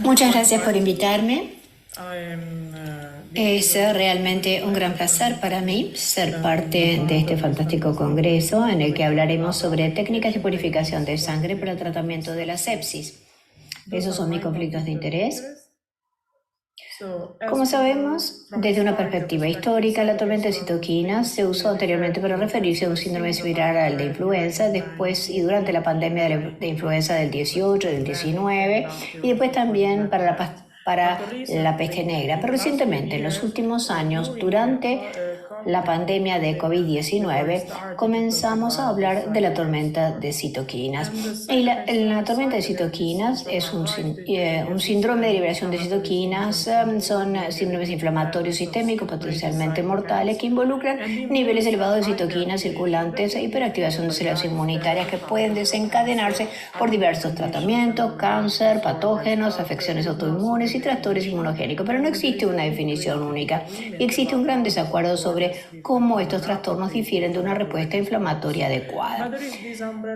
Muchas gracias por invitarme. Es realmente un gran placer para mí ser parte de este fantástico congreso en el que hablaremos sobre técnicas de purificación de sangre para el tratamiento de la sepsis. Esos son mis conflictos de interés. Como sabemos, desde una perspectiva histórica, la tormenta de citoquinas se usó anteriormente para referirse a un síndrome similar al de influenza, después y durante la pandemia de influenza del 18, del 19, y después también para la peste negra. Pero recientemente, en los últimos años, durante la pandemia de COVID-19, comenzamos a hablar de la tormenta de citoquinas. Y la tormenta de citoquinas es un síndrome de liberación de citoquinas, son síndromes inflamatorios sistémicos potencialmente mortales que involucran niveles elevados de citoquinas circulantes e hiperactivación de células inmunitarias que pueden desencadenarse por diversos tratamientos, cáncer, patógenos, afecciones autoinmunes y trastornos inmunogénicos. Pero no existe una definición única y existe un gran desacuerdo sobre cómo estos trastornos difieren de una respuesta inflamatoria adecuada.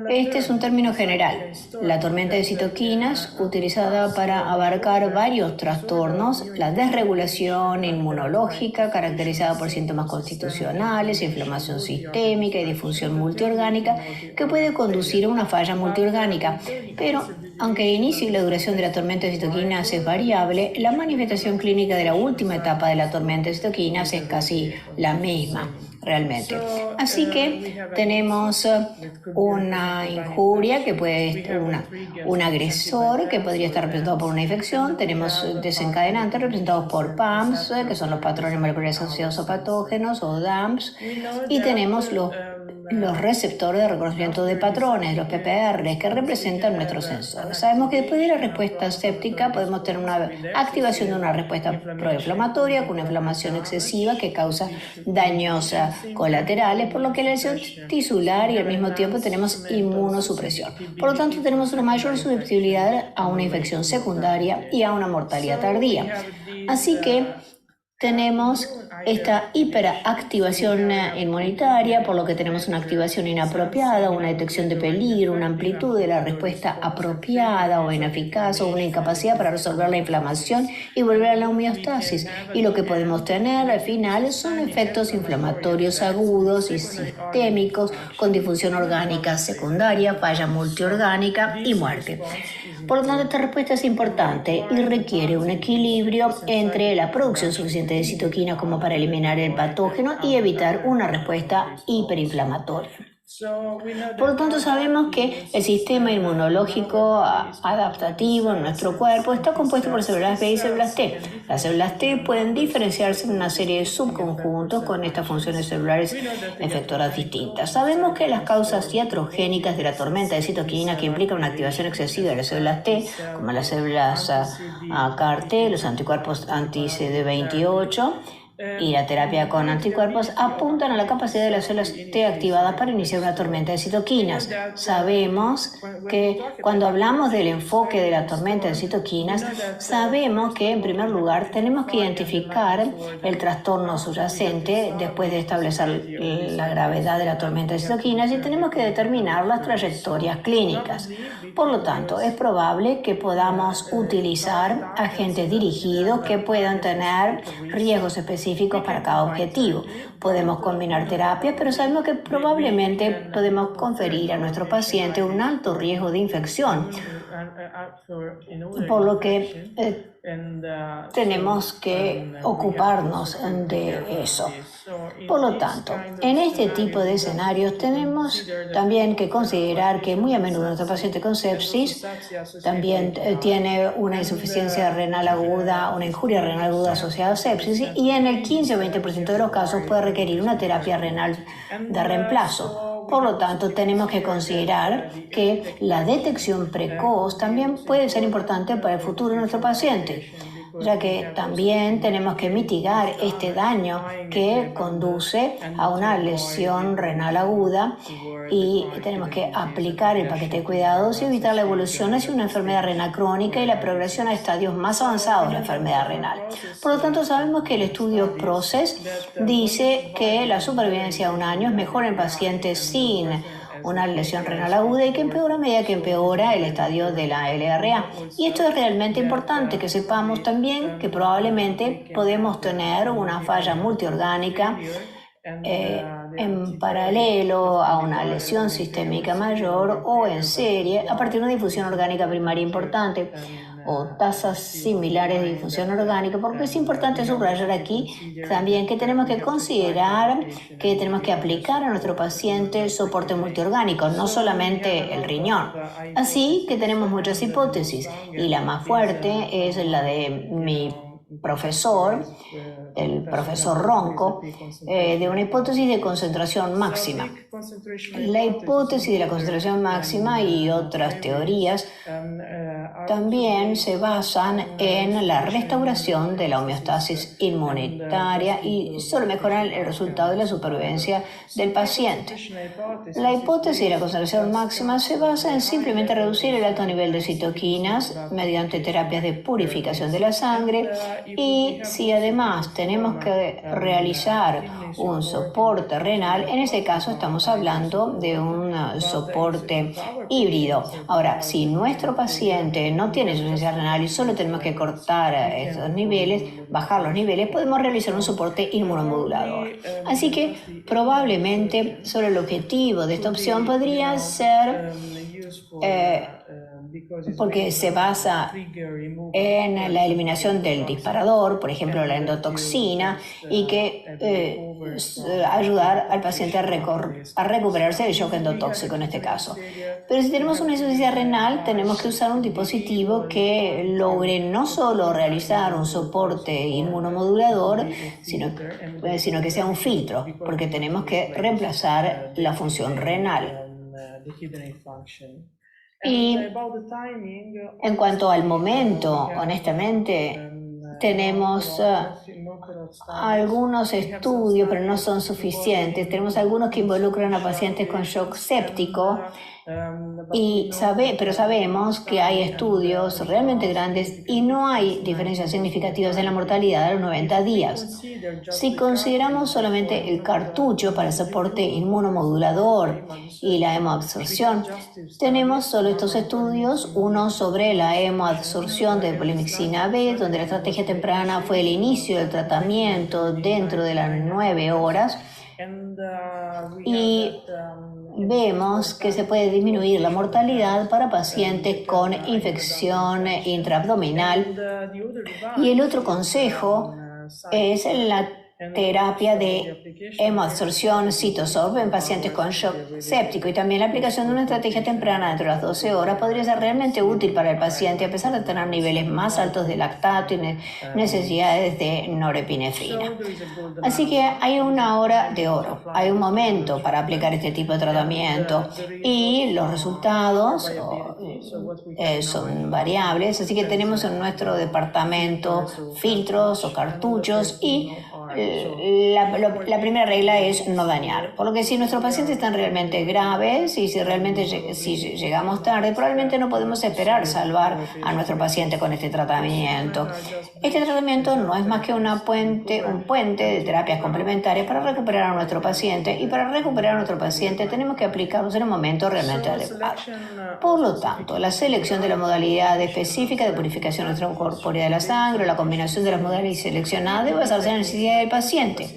Este es un término general. La tormenta de citoquinas, utilizada para abarcar varios trastornos, la desregulación inmunológica, caracterizada por síntomas constitucionales, inflamación sistémica y disfunción multiorgánica, que puede conducir a una falla multiorgánica. Pero, aunque el inicio y la duración de la tormenta de citoquinas es variable, la manifestación clínica de la última etapa de la tormenta de citoquinas es casi la misma, realmente. Así que tenemos una injuria que puede estar, un agresor que podría estar representado por una infección, tenemos desencadenantes representados por PAMPs, que son los patrones moleculares asociados a patógenos, o DAMPs, y tenemos los receptores de reconocimiento de patrones, los PPR, que representan nuestros sensores. Sabemos que después de la respuesta séptica podemos tener una activación de una respuesta proinflamatoria con una inflamación excesiva que causa daños colaterales, por lo que la lesión tisular y al mismo tiempo tenemos inmunosupresión. Por lo tanto, tenemos una mayor susceptibilidad a una infección secundaria y a una mortalidad tardía. Así que tenemos esta hiperactivación inmunitaria, por lo que tenemos una activación inapropiada, una detección de peligro, una amplitud de la respuesta apropiada o ineficaz, o una incapacidad para resolver la inflamación y volver a la homeostasis. Y lo que podemos tener al final son efectos inflamatorios agudos y sistémicos con disfunción orgánica secundaria, falla multiorgánica y muerte. Por lo tanto, esta respuesta es importante y requiere un equilibrio entre la producción suficiente de citoquinas como para eliminar el patógeno y evitar una respuesta hiperinflamatoria. Por lo tanto, sabemos que el sistema inmunológico adaptativo en nuestro cuerpo está compuesto por células B y células T. Las células T pueden diferenciarse en una serie de subconjuntos con estas funciones celulares efectoras distintas. Sabemos que las causas iatrogénicas de la tormenta de citoquinas, que implican una activación excesiva de las células T, como las células CAR-T, los anticuerpos anti-CD28, y la terapia con anticuerpos, apuntan a la capacidad de las células T activadas para iniciar una tormenta de citoquinas. Sabemos que cuando hablamos del enfoque de la tormenta de citoquinas, sabemos que en primer lugar tenemos que identificar el trastorno subyacente después de establecer la gravedad de la tormenta de citoquinas, y tenemos que determinar las trayectorias clínicas. Por lo tanto, es probable que podamos utilizar agentes dirigidos que puedan tener riesgos específicos para cada objetivo. Podemos combinar terapias, pero sabemos que probablemente podemos conferir a nuestro paciente un alto riesgo de infección, por lo que tenemos que ocuparnos de eso. Por lo tanto, en este tipo de escenarios tenemos también que considerar que muy a menudo nuestro paciente con sepsis también tiene una insuficiencia renal aguda, una injuria renal aguda asociada a sepsis, y en el 15 o 20% de los casos puede requerir una terapia renal de reemplazo. Por lo tanto, tenemos que considerar que la detección precoz también puede ser importante para el futuro de nuestro paciente, ya que también tenemos que mitigar este daño que conduce a una lesión renal aguda, y tenemos que aplicar el paquete de cuidados y evitar la evolución hacia una enfermedad renal crónica y la progresión a estadios más avanzados de la enfermedad renal. Por lo tanto, sabemos que el estudio PROCESS dice que la supervivencia a un año es mejor en pacientes sin una lesión renal aguda y que empeora a medida que empeora el estadio de la LRA. Y esto es realmente importante que sepamos también que probablemente podemos tener una falla multiorgánica en paralelo a una lesión sistémica mayor o en serie a partir de una difusión orgánica primaria importante o tasas similares de difusión orgánica, porque es importante subrayar aquí también que tenemos que considerar que tenemos que aplicar a nuestro paciente soporte multiorgánico, no solamente el riñón. Así que tenemos muchas hipótesis y la más fuerte es la de mi profesor, el profesor Ronco, de una hipótesis de concentración máxima. La hipótesis de la concentración máxima y otras teorías también se basan en la restauración de la homeostasis inmunitaria y solo mejoran el resultado de la supervivencia del paciente. La hipótesis de la concentración máxima se basa en simplemente reducir el alto nivel de citoquinas mediante terapias de purificación de la sangre y si además tenemos que realizar un soporte renal, en ese caso estamos hablando de un soporte híbrido. Ahora, si nuestro paciente no tiene insuficiencia renal y solo tenemos que cortar esos niveles, bajar los niveles, podemos realizar un soporte inmunomodulador. Así que probablemente solo el objetivo de esta opción podría ser porque se basa en la eliminación del disparador, por ejemplo la endotoxina, y que ayudar al paciente a recuperarse del shock endotóxico en este caso. Pero si tenemos una insuficiencia renal, tenemos que usar un dispositivo que logre no solo realizar un soporte inmunomodulador, sino que sea un filtro, porque tenemos que reemplazar la función renal. Y en cuanto al momento, honestamente, tenemos algunos estudios, pero no son suficientes. Tenemos algunos que involucran a pacientes con shock séptico, pero sabemos que hay estudios realmente grandes y no hay diferencias significativas en la mortalidad a los 90 días. Si consideramos solamente el cartucho para el soporte inmunomodulador y la hemoabsorción, tenemos solo estos estudios, uno sobre la hemoabsorción de polimixina B, donde la estrategia temprana fue el inicio del tratamiento dentro de las 9 horas, y vemos que se puede disminuir la mortalidad para pacientes con infección intraabdominal. Y el otro consejo es la terapia de hemoabsorción CytoSorb en pacientes con shock séptico, y también la aplicación de una estrategia temprana dentro de las 12 horas podría ser realmente útil para el paciente a pesar de tener niveles más altos de lactato y necesidades de norepinefrina. Así que hay una hora de oro, hay un momento para aplicar este tipo de tratamiento y los resultados son variables, así que tenemos en nuestro departamento filtros o cartuchos y la primera regla es no dañar, por lo que si nuestros pacientes están realmente graves y si llegamos tarde, probablemente no podemos esperar salvar a nuestro paciente con este tratamiento. Este tratamiento no es más que un puente de terapias complementarias para recuperar a nuestro paciente, y para recuperar a nuestro paciente tenemos que aplicarlos en un momento realmente adecuado. Por lo tanto, la selección de la modalidad específica de purificación extracorpórea de la sangre o la combinación de las modalidades seleccionadas debe basarse en la necesidad del paciente.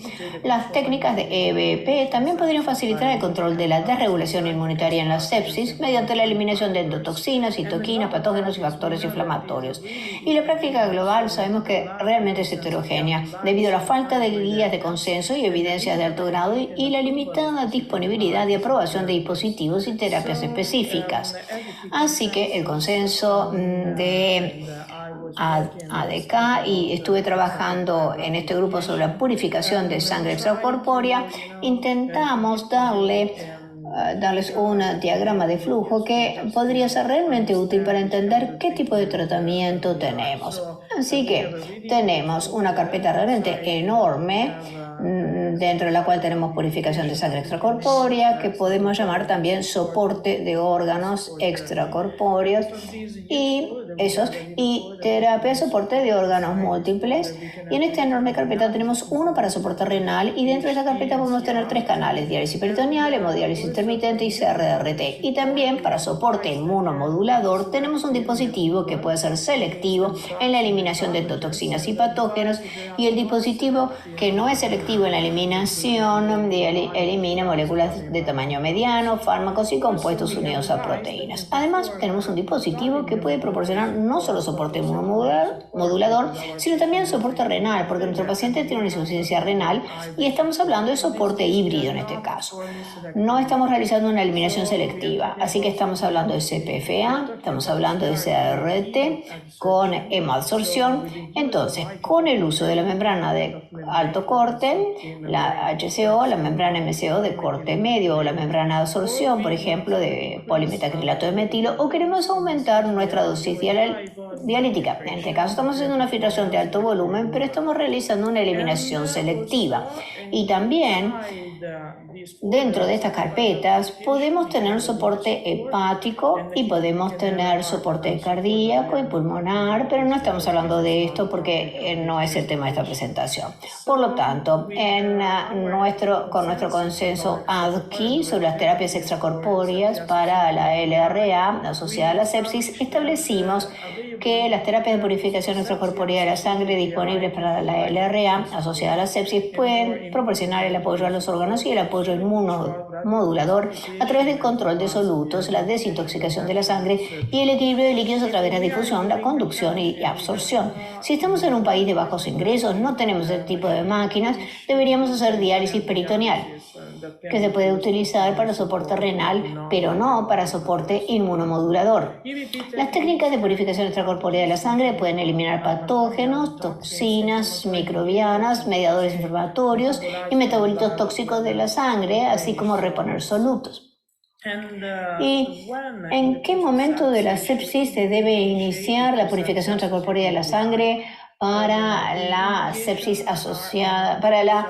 Las técnicas de EBP también podrían facilitar el control de la desregulación inmunitaria en la sepsis mediante la eliminación de endotoxinas, citoquinas, patógenos y factores inflamatorios. Y la práctica global sabemos que realmente es heterogénea debido a la falta de guías de consenso y evidencias de alto grado y la limitada disponibilidad y aprobación de dispositivos y terapias específicas. Así que el consenso de ADK, y estuve trabajando en este grupo sobre la purificación de sangre extracorpórea, intentamos darles un diagrama de flujo que podría ser realmente útil para entender qué tipo de tratamiento tenemos. Así que tenemos una carpeta realmente enorme, dentro de la cual tenemos purificación de sangre extracorpórea, que podemos llamar también soporte de órganos extracorpóreos, y terapia de soporte de órganos múltiples. Y en esta enorme carpeta tenemos uno para soporte renal, y dentro de esa carpeta podemos tener 3 canales: diálisis peritoneal, hemodiálisis intermitente y CRRT. Y también para soporte inmunomodulador tenemos un dispositivo que puede ser selectivo en la eliminación de endotoxinas y patógenos, y el dispositivo que no es selectivo en la eliminación elimina moléculas de tamaño mediano, fármacos y compuestos unidos a proteínas. Además, tenemos un dispositivo que puede proporcionar no solo soporte inmunomodulador, sino también soporte renal, porque nuestro paciente tiene una insuficiencia renal y estamos hablando de soporte híbrido en este caso. No estamos realizando una eliminación selectiva, así que estamos hablando de CPFA, estamos hablando de CRT con hemoabsorción. Entonces, con el uso de la membrana de alto corte, la HCO, la membrana MCO de corte medio, o la membrana de absorción, por ejemplo, de polimetacrilato de metilo, o queremos aumentar nuestra dosis dialítica. En este caso estamos haciendo una filtración de alto volumen, pero estamos realizando una eliminación selectiva. Y también dentro de estas carpetas podemos tener soporte hepático y podemos tener soporte cardíaco y pulmonar, pero no estamos hablando de esto porque no es el tema de esta presentación. Por lo tanto, con nuestro consenso ADQI sobre las terapias extracorpóreas para la LRA asociada a la sepsis, establecimos que las terapias de purificación extracorpórea de la sangre disponibles para la LRA asociada a la sepsis pueden proporcionar el apoyo a los órganos y el apoyo inmunomodulador a través del control de solutos, la desintoxicación de la sangre y el equilibrio de líquidos a través de la difusión, la conducción y absorción. Si estamos en un país de bajos ingresos, no tenemos ese tipo de máquinas, deberíamos hacer diálisis peritoneal, que se puede utilizar para soporte renal, pero no para soporte inmunomodulador. Las técnicas de purificación extracorpórea de la sangre pueden eliminar patógenos, toxinas microbianas, mediadores inflamatorios y metabolitos tóxicos de la sangre, así como reponer solutos. ¿Y en qué momento de la sepsis se debe iniciar la purificación extracorpórea de la sangre para la sepsis asociada, para la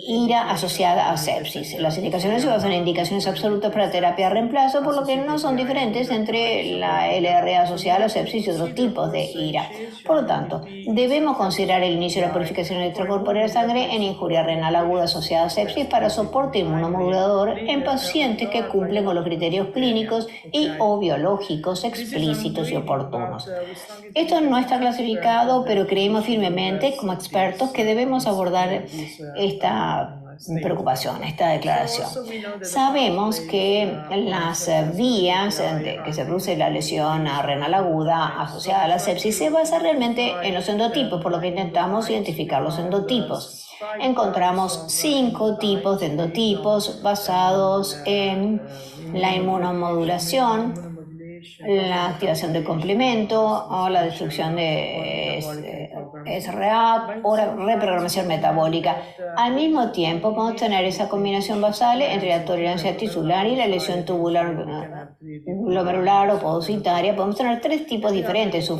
IRA asociada a sepsis? Las indicaciones se basan en indicaciones absolutas para terapia de reemplazo, por lo que no son diferentes entre la LRA asociada a la sepsis y otros tipos de IRA. Por lo tanto, debemos considerar el inicio de la purificación extracorpórea de sangre en injuria renal aguda asociada a sepsis para soporte inmunomodulador en pacientes que cumplen con los criterios clínicos y o biológicos explícitos y oportunos. Esto no está clasificado, pero creemos firmemente como expertos que debemos abordar esta preocupación, esta declaración. Sabemos que las vías que se produce la lesión renal aguda asociada a la sepsis se basa realmente en los endotipos, por lo que intentamos identificar los endotipos. Encontramos 5 tipos de endotipos basados en la inmunomodulación, la activación del complemento o la destrucción de SRA o la reprogramación metabólica. Al mismo tiempo, podemos tener esa combinación basal entre la tolerancia tisular y la lesión tubular glomerular o podocitaria. Podemos tener 3 tipos diferentes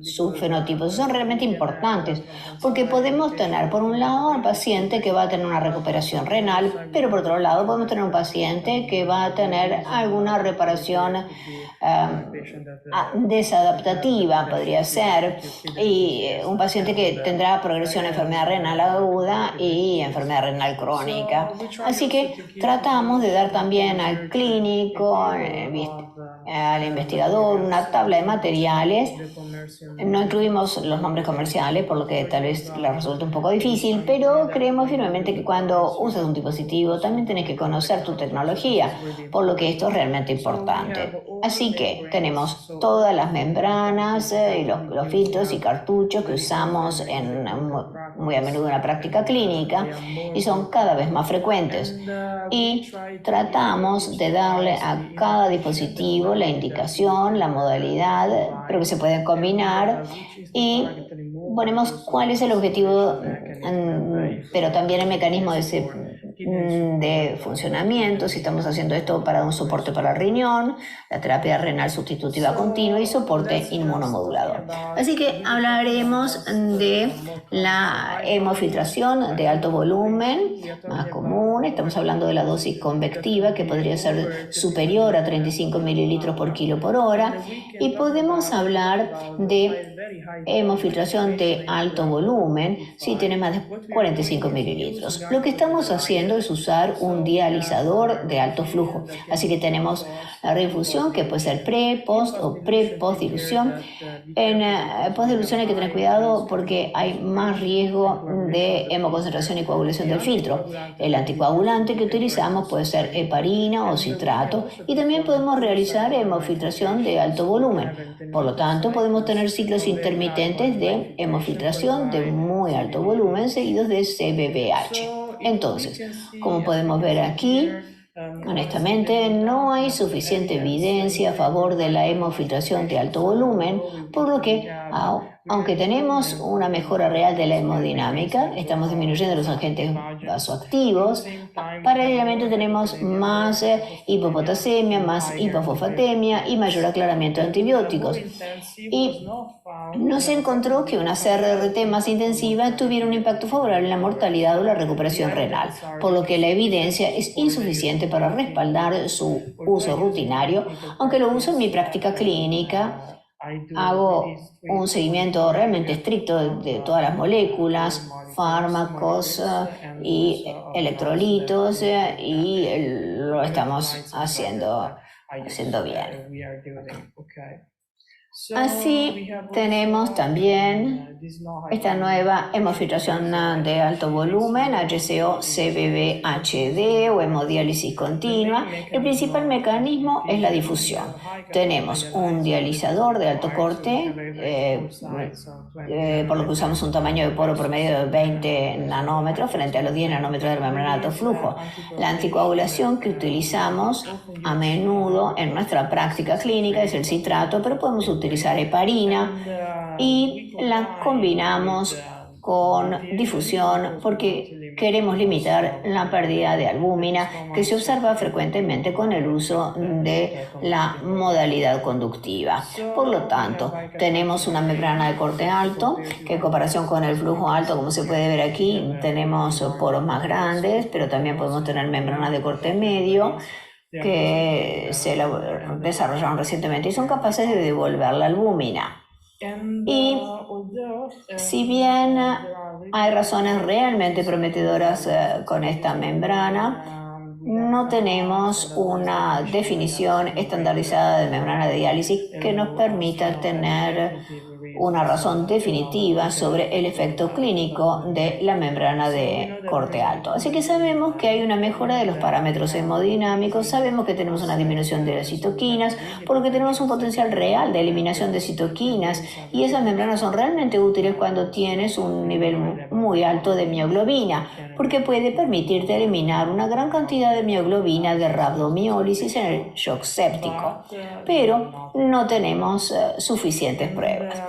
subfenotipos. Son realmente importantes porque podemos tener, por un lado, un paciente que va a tener una recuperación renal, pero por otro lado podemos tener un paciente que va a tener alguna reparación desadaptativa, podría ser, y un paciente que tendrá progresión de enfermedad renal aguda y enfermedad renal crónica. Así que tratamos de dar también al clínico, al investigador, una tabla de materiales. No incluimos los nombres comerciales, por lo que tal vez les resulte un poco difícil, pero creemos firmemente que cuando usas un dispositivo también tienes que conocer tu tecnología, por lo que esto es realmente importante. Así que tenemos todas las membranas y los filtros y cartuchos que usamos muy a menudo en la práctica clínica y son cada vez más frecuentes. Y tratamos de darle a cada dispositivo la indicación, la modalidad, pero que se pueden combinar, y ponemos cuál es el objetivo, pero también el mecanismo de de funcionamiento, si estamos haciendo esto para un soporte para el riñón, la terapia renal sustitutiva continua y soporte inmunomodulador. Así que hablaremos de la hemofiltración de alto volumen, más común. Estamos hablando de la dosis convectiva, que podría ser superior a 35 mililitros por kilo por hora, y podemos hablar de hemofiltración de alto volumen si tiene más de 45 mililitros. Lo que estamos haciendo es usar un dializador de alto flujo. Así que tenemos la reinfusión, que puede ser pre-post o pre-post-dilución. En post-dilución hay que tener cuidado porque hay más riesgo de hemoconcentración y coagulación del filtro. El anticoagulante que utilizamos puede ser heparina o citrato, y también podemos realizar hemofiltración de alto volumen. Por lo tanto, podemos tener ciclos intermitentes de hemofiltración de muy alto volumen seguidos de CVVH. Entonces, como podemos ver aquí, honestamente, no hay suficiente evidencia a favor de la hemofiltración de alto volumen, por lo que, aunque tenemos una mejora real de la hemodinámica, estamos disminuyendo los agentes vasoactivos, paralelamente tenemos más hipopotasemia, más hipofosfatemia y mayor aclaramiento de antibióticos. Y no se encontró que una CRRT más intensiva tuviera un impacto favorable en la mortalidad o la recuperación renal, por lo que la evidencia es insuficiente para respaldar su uso rutinario, aunque lo uso en mi práctica clínica. Hago un seguimiento realmente estricto de todas las moléculas, fármacos y electrolitos, y lo estamos haciendo bien. Así tenemos también esta nueva hemofiltración de alto volumen, HCO-CVVHD o hemodiálisis continua. El principal mecanismo es la difusión. Tenemos un dializador de alto corte, por lo que usamos un tamaño de poro promedio de 20 nanómetros frente a los 10 nanómetros de la membrana de alto flujo. La anticoagulación que utilizamos a menudo en nuestra práctica clínica es el citrato, pero podemos utilizar heparina y la combinamos con difusión porque queremos limitar la pérdida de albúmina que se observa frecuentemente con el uso de la modalidad conductiva. Por lo tanto, tenemos una membrana de corte alto que, en comparación con el flujo alto, como se puede ver aquí, tenemos poros más grandes, pero también podemos tener membranas de corte medio que se desarrollaron recientemente y son capaces de devolver la albúmina. Y si bien hay razones realmente prometedoras con esta membrana, no tenemos una definición estandarizada de membrana de diálisis que nos permita tener una razón definitiva sobre el efecto clínico de la membrana de corte alto. Así que sabemos que hay una mejora de los parámetros hemodinámicos, sabemos que tenemos una disminución de las citoquinas, por lo que tenemos un potencial real de eliminación de citoquinas, y esas membranas son realmente útiles cuando tienes un nivel muy alto de mioglobina, porque puede permitirte eliminar una gran cantidad de mioglobina de rhabdomiólisis en el shock séptico, pero no tenemos suficientes pruebas.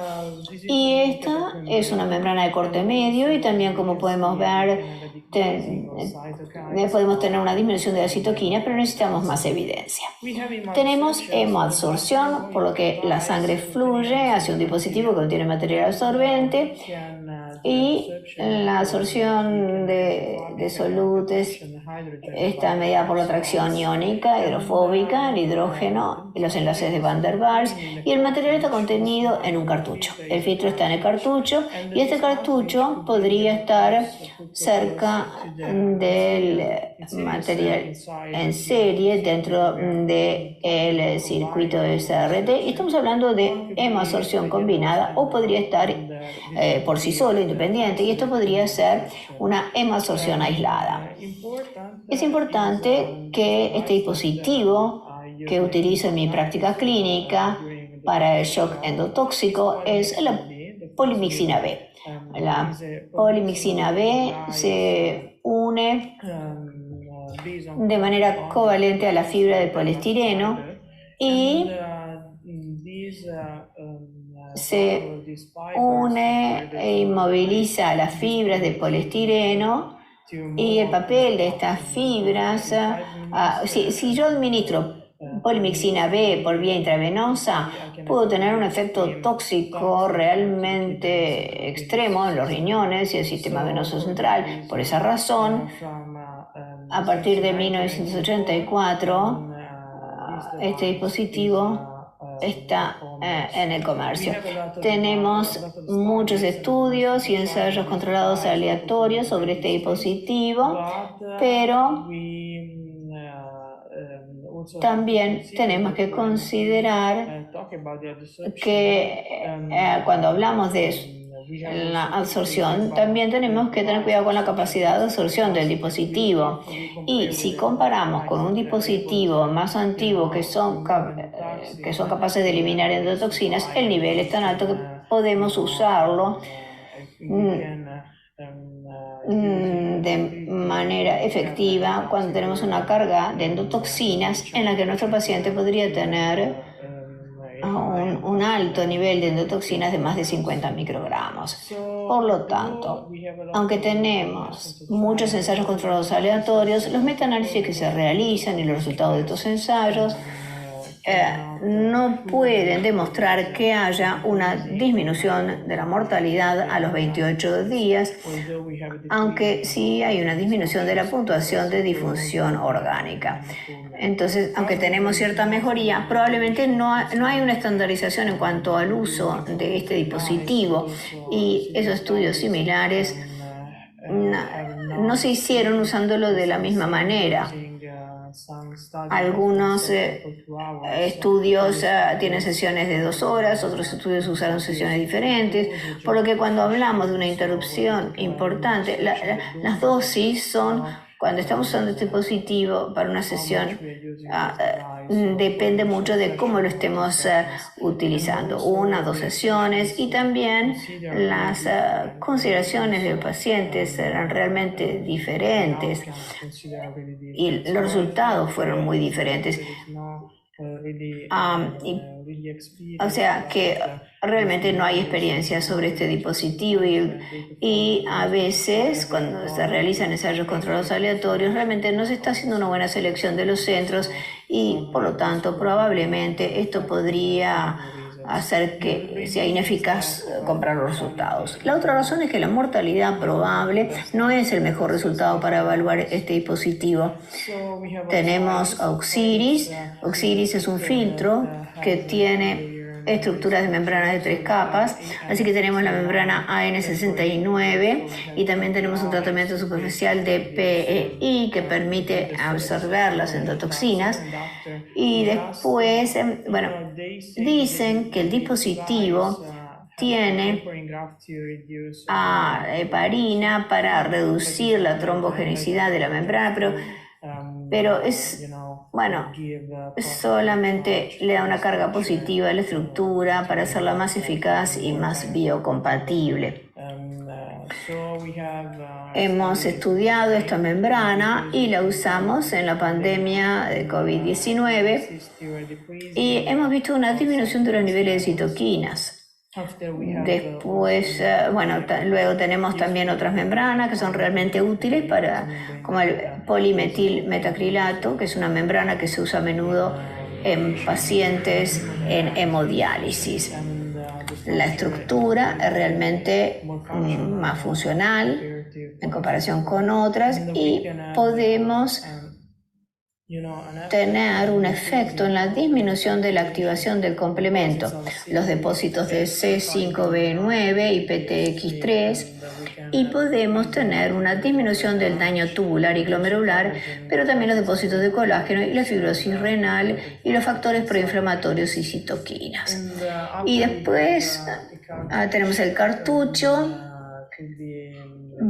Y esta es una membrana de corte medio, y también, como podemos ver, podemos tener una disminución de las citoquinas, pero necesitamos más evidencia. Tenemos hemoabsorción, por lo que la sangre fluye hacia un dispositivo que contiene material absorbente, y la absorción de solutes está medida por la atracción iónica, hidrofóbica, el hidrógeno y los enlaces de Van der Waals, y el material está contenido en un cartucho. El filtro está en el cartucho, y este cartucho podría estar cerca del material en serie dentro del circuito de CRT, y estamos hablando de hemoabsorción combinada, o podría estar por sí solo, independiente, y esto podría ser una hemoabsorción aislada. Es importante que este dispositivo que utilizo en mi práctica clínica para el shock endotóxico es la polimixina B. La polimixina B se une de manera covalente a la fibra de poliestireno y se une e inmoviliza las fibras de poliestireno Y el papel de estas fibras, si yo administro polimixina B por vía intravenosa, puedo tener un efecto tóxico realmente extremo en los riñones y el sistema venoso central. Por esa razón, a partir de 1984, este dispositivo está en el comercio. Tenemos muchos estudios y ensayos controlados aleatorios sobre este dispositivo, pero también tenemos que considerar que cuando hablamos de la absorción, también tenemos que tener cuidado con la capacidad de absorción del dispositivo. Y si comparamos con un dispositivo más antiguo que son capaces de eliminar endotoxinas, el nivel es tan alto que podemos usarlo de manera efectiva cuando tenemos una carga de endotoxinas en la que nuestro paciente podría tener un alto nivel de endotoxinas de más de 50 microgramos. Por lo tanto, aunque tenemos muchos ensayos controlados aleatorios, los metaanálisis que se realizan y los resultados de estos ensayos no pueden demostrar que haya una disminución de la mortalidad a los 28 días, aunque sí hay una disminución de la puntuación de disfunción orgánica. Entonces, aunque tenemos cierta mejoría, probablemente no hay una estandarización en cuanto al uso de este dispositivo, y esos estudios similares no se hicieron usándolo de la misma manera. Algunos estudios tienen sesiones de 2 horas, otros estudios usaron sesiones diferentes, por lo que cuando hablamos de una interrupción importante, las dosis son, cuando estamos usando este dispositivo para una sesión, depende mucho de cómo lo estemos utilizando, 1 o 2 sesiones, y también las consideraciones del paciente serán realmente diferentes y los resultados fueron muy diferentes. O sea que realmente no hay experiencia sobre este dispositivo, y a veces cuando se realizan ensayos controlados aleatorios realmente no se está haciendo una buena selección de los centros, y por lo tanto probablemente esto podría hacer que sea ineficaz comprar los resultados. La otra razón es que la mortalidad probable no es el mejor resultado para evaluar este dispositivo. Tenemos Auxiris. Auxiris es un filtro que tiene estructuras de membranas de 3 capas, así que tenemos la membrana AN69 y también tenemos un tratamiento superficial de PEI que permite absorber las endotoxinas. Y después, dicen que el dispositivo tiene heparina para reducir la trombogenicidad de la membrana, pero solamente le da una carga positiva a la estructura para hacerla más eficaz y más biocompatible. Hemos estudiado esta membrana y la usamos en la pandemia de COVID-19 y hemos visto una disminución de los niveles de citoquinas. Después, luego tenemos también otras membranas que son realmente útiles como el polimetilmetacrilato, que es una membrana que se usa a menudo en pacientes en hemodiálisis. La estructura es realmente más funcional en comparación con otras y podemos tener un efecto en la disminución de la activación del complemento, los depósitos de C5b9 y PTX3, y podemos tener una disminución del daño tubular y glomerular, pero también los depósitos de colágeno y la fibrosis renal y los factores proinflamatorios y citoquinas. Y después tenemos el cartucho.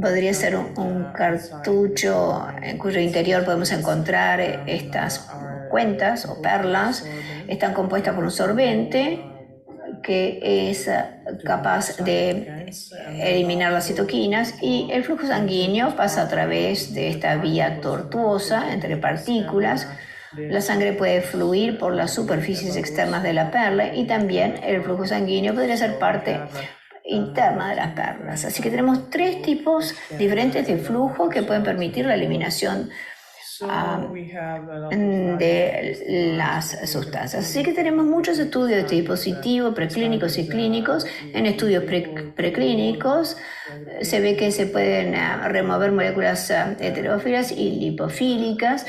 Podría ser un cartucho en cuyo interior podemos encontrar estas cuentas o perlas. Están compuestas por un sorbente que es capaz de eliminar las citoquinas, y el flujo sanguíneo pasa a través de esta vía tortuosa entre partículas. La sangre puede fluir por las superficies externas de la perla, y también el flujo sanguíneo podría ser parte interna de las perlas. Así que tenemos 3 tipos diferentes de flujo que pueden permitir la eliminación de las sustancias. Así que tenemos muchos estudios de dispositivos preclínicos y clínicos. En estudios preclínicos se ve que se pueden remover moléculas heterófilas y lipofílicas,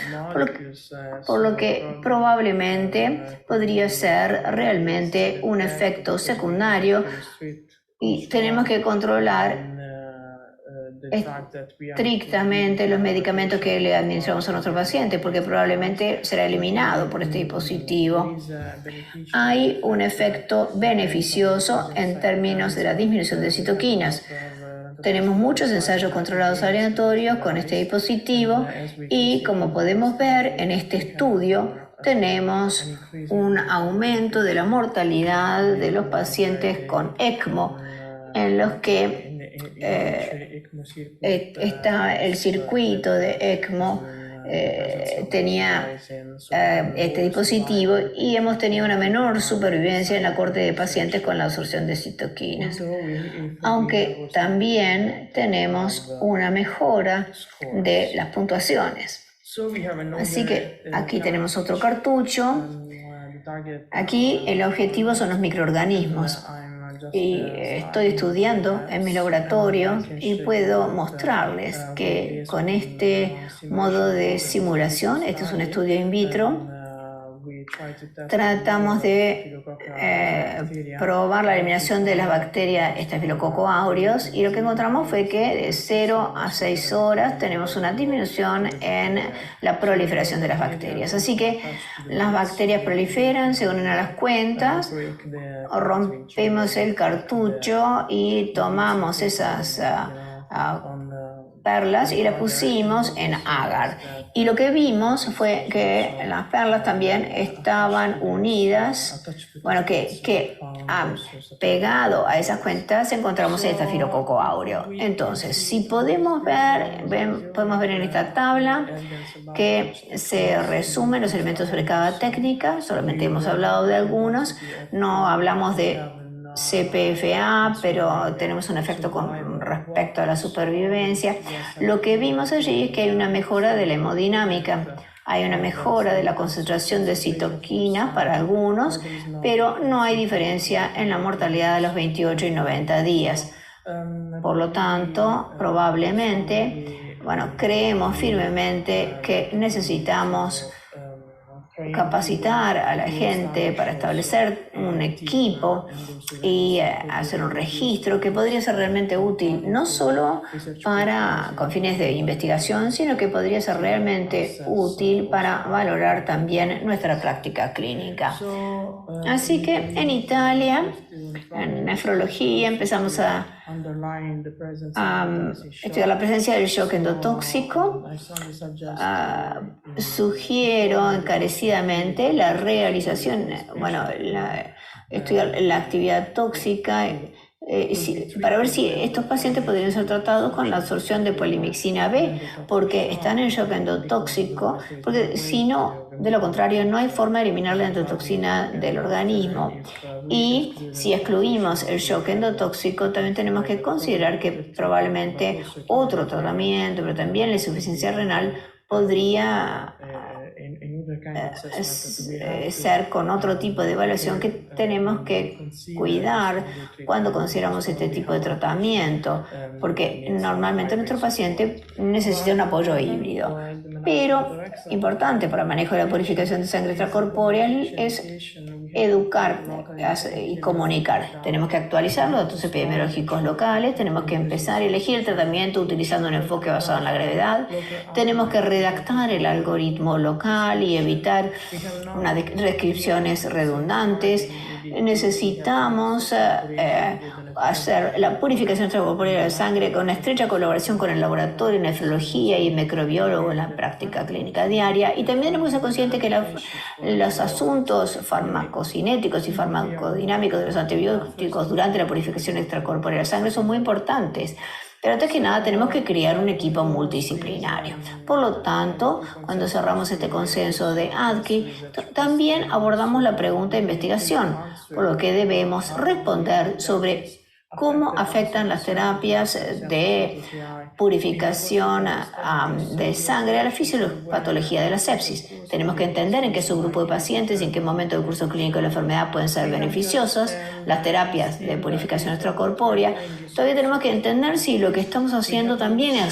por lo que probablemente podría ser realmente un efecto secundario y tenemos que controlar estrictamente los medicamentos que le administramos a nuestro paciente, porque probablemente será eliminado por este dispositivo. Hay un efecto beneficioso en términos de la disminución de citoquinas. Tenemos muchos ensayos controlados aleatorios con este dispositivo y, como podemos ver en este estudio, tenemos un aumento de la mortalidad de los pacientes con ECMO, en los que está el circuito de ECMO, tenía este dispositivo y hemos tenido una menor supervivencia en la corte de pacientes con la absorción de citoquinas. Aunque también tenemos una mejora de las puntuaciones. Así que aquí tenemos otro cartucho. Aquí el objetivo son los microorganismos. Y estoy estudiando en mi laboratorio y puedo mostrarles que con este modo de simulación, este es un estudio in vitro, tratamos de probar la eliminación de las bacterias Staphylococcus aureus y lo que encontramos fue que de 0 a 6 horas tenemos una disminución en la proliferación de las bacterias. Así que las bacterias proliferan, se unen a las cuentas, rompemos el cartucho y tomamos esas perlas y las pusimos en agar. Y lo que vimos fue que las perlas también estaban unidas, bueno, que pegado a esas cuentas encontramos el Staphylococcus aureus. Entonces, si podemos ver en esta tabla que se resumen los elementos sobre cada técnica, solamente hemos hablado de algunos, no hablamos de CPFA, pero tenemos un efecto con respecto a la supervivencia. Lo que vimos allí es que hay una mejora de la hemodinámica, hay una mejora de la concentración de citoquinas para algunos, pero no hay diferencia en la mortalidad de los 28 y 90 días. Por lo tanto, probablemente, creemos firmemente que necesitamos capacitar a la gente para establecer un equipo y hacer un registro que podría ser realmente útil, no solo con fines de investigación, sino que podría ser realmente útil para valorar también nuestra práctica clínica. Así que en Italia, en nefrología, empezamos a estudiar la presencia del shock endotóxico. Sugiero encarecidamente la realización, estudiar la actividad tóxica para ver si estos pacientes podrían ser tratados con la absorción de polimixina B, porque están en shock endotóxico, porque si no, de lo contrario, no hay forma de eliminar la endotoxina del organismo. Y si excluimos el shock endotóxico, también tenemos que considerar que probablemente otro tratamiento, pero también la insuficiencia renal, podría ser con otro tipo de evaluación que tenemos que cuidar cuando consideramos este tipo de tratamiento, porque normalmente nuestro paciente necesita un apoyo híbrido. Pero importante para el manejo de la purificación de sangre extracorpórea es educar y comunicar. Tenemos que actualizar los datos epidemiológicos locales, tenemos que empezar a elegir el tratamiento utilizando un enfoque basado en la gravedad, tenemos que redactar el algoritmo local y evitar unas descripciones redundantes. Necesitamos hacer la purificación extracorpórea de sangre con una estrecha colaboración con el laboratorio de nefrología y microbiólogo en la práctica clínica diaria. Y también tenemos que ser conscientes que los asuntos farmacocinéticos y farmacodinámicos de los antibióticos durante la purificación extracorpórea de sangre son muy importantes. Pero antes que nada tenemos que crear un equipo multidisciplinario. Por lo tanto, cuando cerramos este consenso de ADQI, también abordamos la pregunta de investigación, por lo que debemos responder sobre cómo afectan las terapias de purificación de sangre a la fisiopatología de la sepsis. Tenemos que entender en qué subgrupo de pacientes y en qué momento del curso clínico de la enfermedad pueden ser beneficiosas las terapias de purificación extracorpórea. Todavía tenemos que entender si lo que estamos haciendo también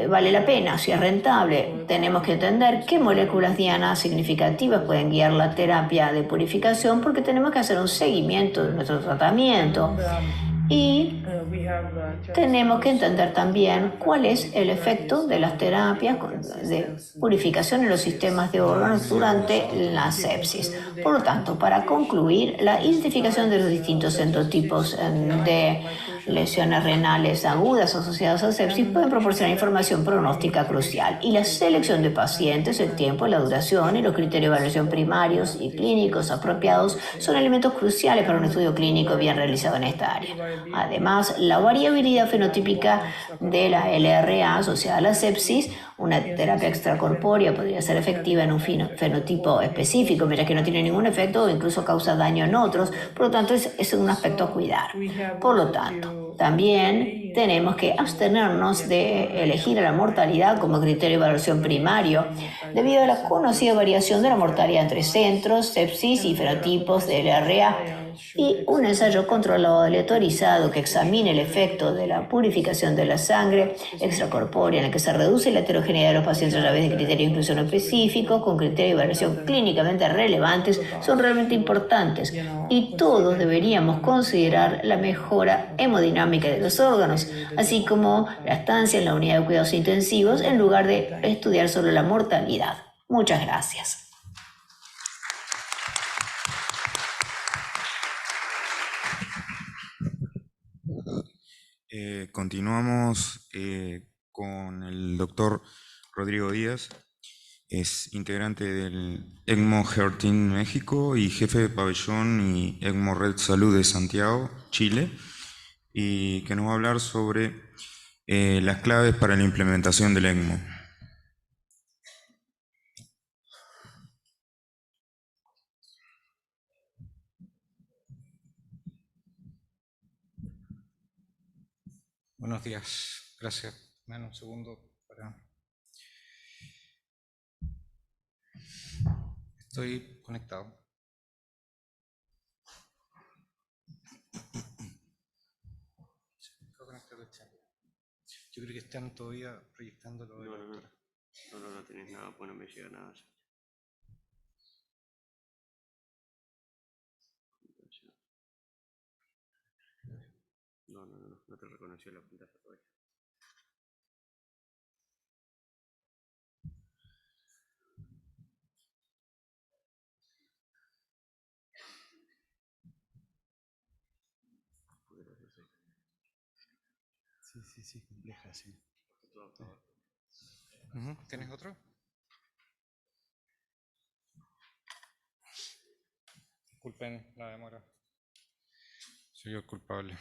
vale la pena, si es rentable. Tenemos que entender qué moléculas dianas significativas pueden guiar la terapia de purificación, porque tenemos que hacer un seguimiento de nuestro tratamiento. Y tenemos que entender también cuál es el efecto de las terapias de purificación en los sistemas de órganos durante la sepsis. Por lo tanto, para concluir, la identificación de los distintos endotipos de lesiones renales agudas asociadas a sepsis pueden proporcionar información pronóstica crucial, y la selección de pacientes, el tiempo, la duración y los criterios de evaluación primarios y clínicos apropiados son elementos cruciales para un estudio clínico bien realizado en esta área. Además, la variabilidad fenotípica de la LRA asociada a la sepsis, una terapia extracorpórea podría ser efectiva en un fenotipo específico, mientras que no tiene ningún efecto o incluso causa daño en otros. Por lo tanto, es un aspecto a cuidar. Por lo tanto, también tenemos que abstenernos de elegir a la mortalidad como criterio de evaluación primario, debido a la conocida variación de la mortalidad entre centros, sepsis y fenotipos de LRA. Y un ensayo controlado aleatorizado que examine el efecto de la purificación de la sangre extracorpórea, en el que se reduce la heterogeneidad de los pacientes a través de criterios de inclusión específicos, con criterios de evaluación clínicamente relevantes, son realmente importantes. Y todos deberíamos considerar la mejora hemodinámica de los órganos, así como la estancia en la unidad de cuidados intensivos, en lugar de estudiar solo la mortalidad. Muchas gracias. Continuamos con el doctor Rodrigo Díaz. Es integrante del ECMO Heart Team México y jefe de pabellón y ECMO Red Salud de Santiago, Chile, y que nos va a hablar sobre las claves para la implementación del ECMO. Buenos días, gracias. Dame un segundo para... Estoy conectado. Yo creo que están todavía proyectando lo de la doctora. No tenés nada, pues no me llega nada. No te reconoció la pantalla todavía. Sí, compleja, sí. ¿Tienes otro? Disculpen la demora. Soy yo el culpable.